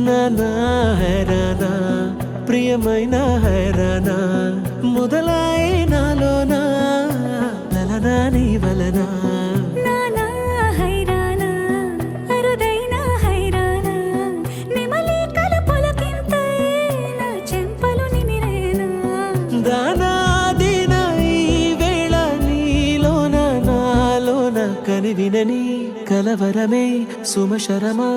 నానా హైరానా ప్రియమైన హైరానా మొదలాయి నాలోనా లలనా నీ వలనా నానా హైరానా అరుదైన హైరానా నెమలి కలుపులకింతై నా చెంపలు నిమిరేనా దానా దీనా ఈ వేళ నీలోన నాలోన కనివినని కలవరమే సుమశరమా